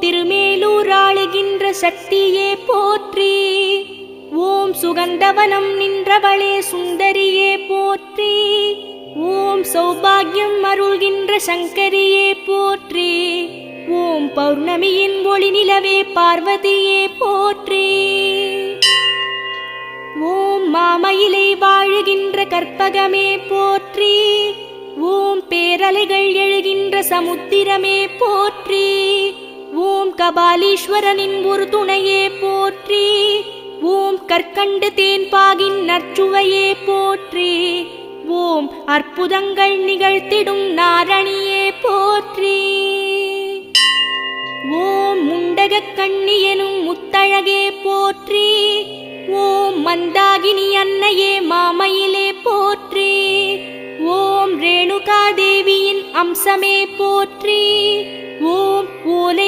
திருமேலூர் ஆளுகின்ற சக்தியே போற்றி. ஓம் சுகந்தவனம் நின்றவளே சுந்தரியே போற்றி. ஓம் சௌபாகியம் அருள்கின்ற சங்கரியே போற்றி. ஓம் பௌர்ணமியின் ஒளி நிலவே பார்வதியே போற்றி. ஓம் மாமயிலை வாழுகின்ற கற்பகமே போற்றி. ஓம் பேரலைகள் எழுகின்ற சமுத்திரமே போற்றி. ஓம் கபாலீஸ்வரனின் ஒரு துணையே போற்றி. ஓம் கற்கண்டு தேன்பாகின் நற்சுவையே போற்றி. ஓம் அற்புதங்கள் நிகழ்த்திடும் நாரணியே போற்றி. ஓம் முண்டகக் கண்ணி எனும் முத்தழகே போற்றி. ஓம் மந்தாகினி அன்னையே மாமயிலே போற்றி. ஓம் ரேணுகா தேவியின் அம்சமே போற்றி. ஓம் ஓலை